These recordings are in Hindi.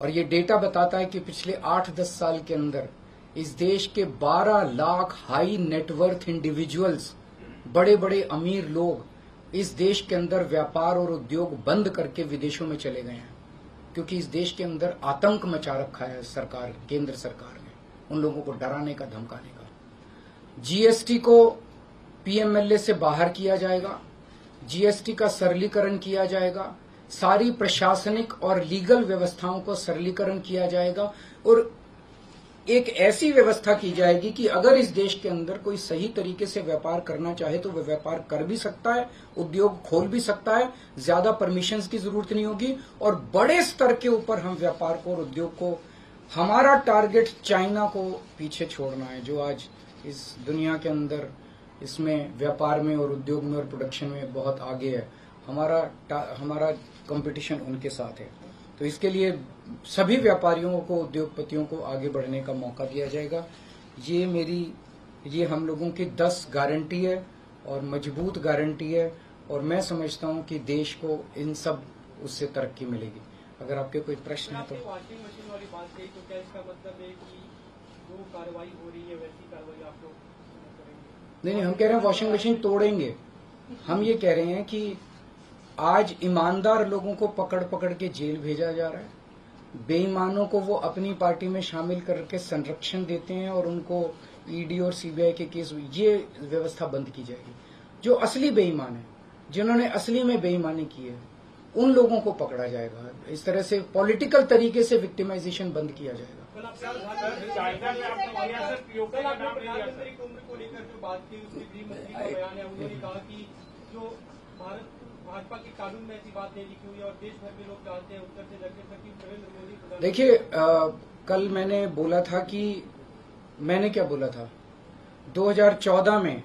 और ये डेटा बताता है कि पिछले 8-10 साल के अंदर इस देश के 12 लाख हाई नेटवर्थ इंडिविजुअल्स, बड़े बड़े अमीर लोग इस देश के अंदर व्यापार और उद्योग बंद करके विदेशों में चले गए हैं, क्योंकि इस देश के अंदर आतंक मचा रखा है सरकार, केंद्र सरकार ने, उन लोगों को डराने का, धमकाने का। जीएसटी को पीएमएलए से बाहर किया जाएगा, जीएसटी का सरलीकरण किया जाएगा, सारी प्रशासनिक और लीगल व्यवस्थाओं को सरलीकरण किया जाएगा और एक ऐसी व्यवस्था की जाएगी कि अगर इस देश के अंदर कोई सही तरीके से व्यापार करना चाहे तो वह व्यापार कर भी सकता है, उद्योग खोल भी सकता है, ज्यादा परमिशंस की जरूरत नहीं होगी और बड़े स्तर के ऊपर हम व्यापार को और उद्योग को, हमारा टारगेट चाइना को पीछे छोड़ना है, जो आज इस दुनिया के अंदर इसमें व्यापार में और उद्योग में और प्रोडक्शन में बहुत आगे है। हमारा कंपटीशन उनके साथ है। तो इसके लिए सभी व्यापारियों को, उद्योगपतियों को आगे बढ़ने का मौका दिया जाएगा। ये हम लोगों की 10 गारंटी है और मजबूत गारंटी है और मैं समझता हूं कि देश को इन सब उससे तरक्की मिलेगी। अगर आपके कोई प्रश्न है तो। वॉशिंग मशीन वाली बात कही तो क्या इसका मतलब है कि जो कार्रवाई हो रही है वैसी कार्रवाई आप लोग करेंगे? नहीं, हम कह रहे हैं वॉशिंग मशीन तोड़ेंगे। हम ये कह रहे हैं कि आज ईमानदार लोगों को पकड़ पकड़ के जेल भेजा जा रहा है, बेईमानों को वो अपनी पार्टी में शामिल करके संरक्षण देते हैं और उनको ईडी और सीबीआई के केस, ये व्यवस्था बंद की जाएगी। जो असली बेईमान है, जिन्होंने असली में बेईमानी की है, उन लोगों को पकड़ा जाएगा। इस तरह से पॉलिटिकल तरीके से विक्टिमाइजेशन बंद किया जाएगा। प्रधानमंत्री कुंभ को लेकर जो बात की, उसके गृहमंत्री का बयान है, उन्होंने कहा कि जो भाजपा के कानून में ऐसी बात नहीं लिखी हुई है और देश भर में लोग जानते हैं उत्तर से दक्षिण तक कि नरेंद्र मोदी। देखिए, कल मैंने बोला था कि मैंने क्या बोला था, 2014 में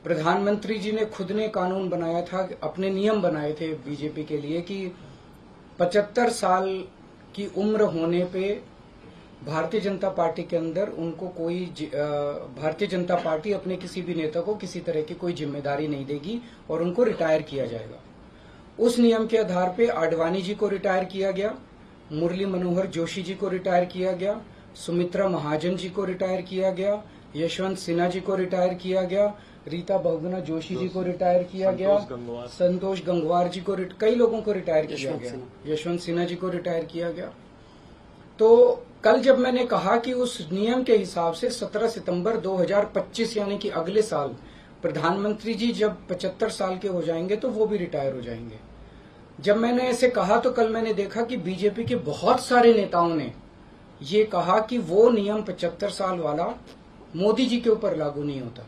प्रधानमंत्री जी ने खुद ने कानून बनाया था, अपने नियम बनाए थे बीजेपी के लिए कि 75 साल की उम्र होने पे भारतीय जनता पार्टी के अंदर उनको भारतीय जनता पार्टी अपने किसी भी नेता को किसी तरह की कोई जिम्मेदारी नहीं देगी और उनको रिटायर किया जाएगा। उस नियम के आधार पे आडवाणी जी को रिटायर किया गया, मुरली मनोहर जोशी जी को रिटायर किया गया, सुमित्रा महाजन जी को रिटायर किया गया, यशवंत सिन्हा जी को रिटायर किया गया, रीता बहुगुणा जोशी जी को रिटायर किया गया, संतोष गंगवार जी को, कई लोगों को रिटायर किया गया, यशवंत सिन्हा जी को रिटायर किया गया। तो कल जब मैंने कहा कि उस नियम के हिसाब से 17 सितंबर 2025 यानी कि अगले साल प्रधानमंत्री जी जब 75 साल के हो जाएंगे तो वो भी रिटायर हो जाएंगे। जब मैंने ऐसे कहा तो कल मैंने देखा कि बीजेपी के बहुत सारे नेताओं ने ये कहा कि वो नियम 75 साल वाला मोदी जी के ऊपर लागू नहीं होता।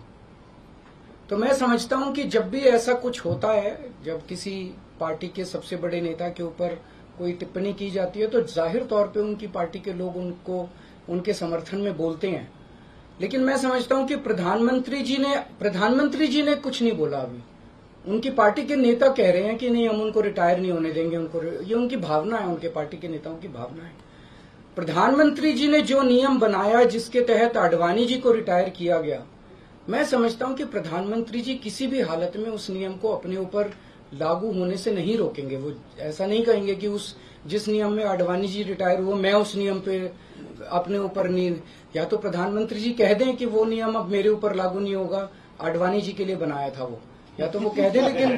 तो मैं समझता हूं कि जब भी ऐसा कुछ होता है, जब किसी पार्टी के सबसे बड़े नेता के ऊपर कोई टिप्पणी की जाती है तो जाहिर तौर पे उनकी पार्टी के लोग उनके समर्थन में बोलते हैं। लेकिन मैं समझता हूं कि प्रधानमंत्री जी ने कुछ नहीं बोला अभी। उनकी पार्टी के नेता कह रहे हैं कि नहीं, हम उनको रिटायर नहीं होने देंगे, ये उनकी भावना है, उनके पार्टी के नेताओं की भावना है। प्रधानमंत्री जी ने जो नियम बनाया जिसके तहत आडवाणी जी को रिटायर किया गया, मैं समझता हूं कि प्रधानमंत्री जी किसी भी हालत में उस नियम को अपने ऊपर लागू होने से नहीं रोकेंगे। वो ऐसा नहीं कहेंगे कि जिस नियम में आडवाणी जी रिटायर हुए मैं उस नियम पे अपने ऊपर नहीं, या तो प्रधानमंत्री जी कह दें कि वो नियम अब मेरे ऊपर लागू नहीं होगा, आडवाणी जी के लिए बनाया था वो, या तो वो कह दें। लेकिन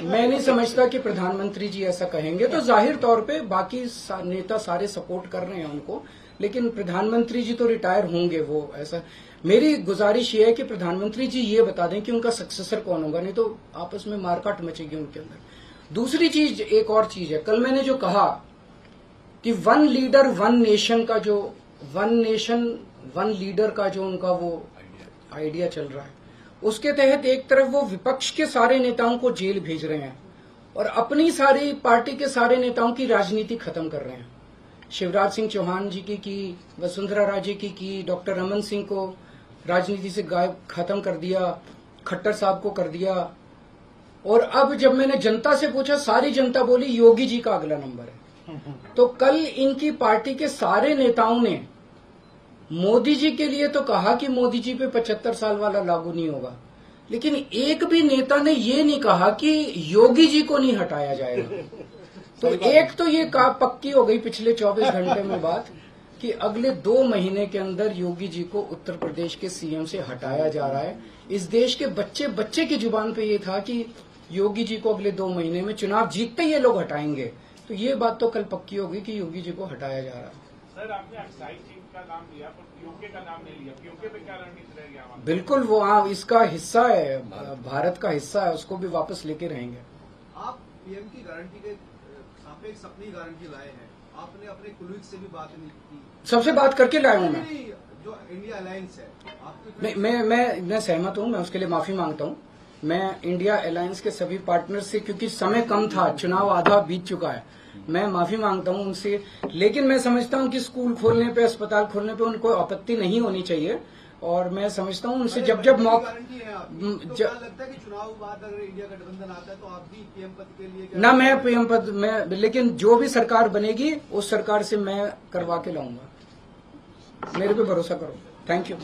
मैं नहीं समझता कि प्रधानमंत्री जी ऐसा कहेंगे। तो जाहिर तौर पे बाकी नेता सारे सपोर्ट कर रहे हैं उनको, लेकिन प्रधानमंत्री जी तो रिटायर होंगे। वो ऐसा, मेरी गुजारिश ये है कि प्रधानमंत्री जी ये बता दें कि उनका सक्सेसर कौन होगा, नहीं तो आपस में मारकाट मचेगी उनके अंदर। दूसरी चीज, एक और चीज है, कल मैंने जो कहा कि वन लीडर वन नेशन का जो वन नेशन वन लीडर का जो उनका वो आइडिया चल रहा है, उसके तहत एक तरफ वो विपक्ष के सारे नेताओं को जेल भेज रहे हैं और अपनी सारी पार्टी के सारे नेताओं की राजनीति खत्म कर रहे हैं। शिवराज सिंह चौहान जी की, वसुंधरा राजे की, डॉक्टर रमन सिंह को राजनीति से गायब, खत्म कर दिया, खट्टर साहब को कर दिया। और अब जब मैंने जनता से पूछा, सारी जनता बोली योगी जी का अगला नंबर है। तो कल इनकी पार्टी के सारे नेताओं ने मोदी जी के लिए तो कहा कि मोदी जी पे 75 साल वाला लागू नहीं होगा, लेकिन एक भी नेता ने ये नहीं कहा कि योगी जी को नहीं हटाया जाएगा। तो एक तो ये पक्की हो गई पिछले 24 घंटे में बात कि अगले 2 महीने के अंदर योगी जी को उत्तर प्रदेश के सीएम से हटाया जा रहा है। इस देश के बच्चे बच्चे की जुबान पे ये था कि योगी जी को अगले 2 महीने में चुनाव जीतते ही ये लोग हटाएंगे। तो ये बात तो कल पक्की होगी कि योगी जी को हटाया जा रहा है। सर, आपने एक्साइज चीफ का नाम लिया पर पीओके का नाम नहीं लिया। पीओके पे क्या रणनीति रहेगी हमारी? बिल्कुल, वो इसका हिस्सा है, भारत का हिस्सा है, उसको भी वापस लेके रहेंगे। आप पीएम की गारंटी के सापेक्ष अपनी गारंटी लाए हैं, आपने अपने कुलीग से भी बात नहीं की? सबसे बात करके लाया हूं मैं। जो इंडिया अलायंस है आपके मैं सहमत हूं, मैं उसके लिए माफी मांगता हूं। मैं इंडिया अलायंस के सभी पार्टनर से, क्योंकि समय कम था, चुनाव आधा बीत चुका है, मैं माफी मांगता हूं उनसे। लेकिन मैं समझता हूं कि स्कूल खोलने पे, अस्पताल खोलने पे उनको आपत्ति नहीं होनी चाहिए, और मैं समझता हूं उनसे जब मौका लगता है कि चुनाव बाद अगर इंडिया गठबंधन आता है तो आप भी पीएम पद के लिए ना, मैं पीएम पद में, लेकिन जो भी सरकार बनेगी उस सरकार से मैं करवा के लाऊंगा। मेरे पे भरोसा करो। Thank you.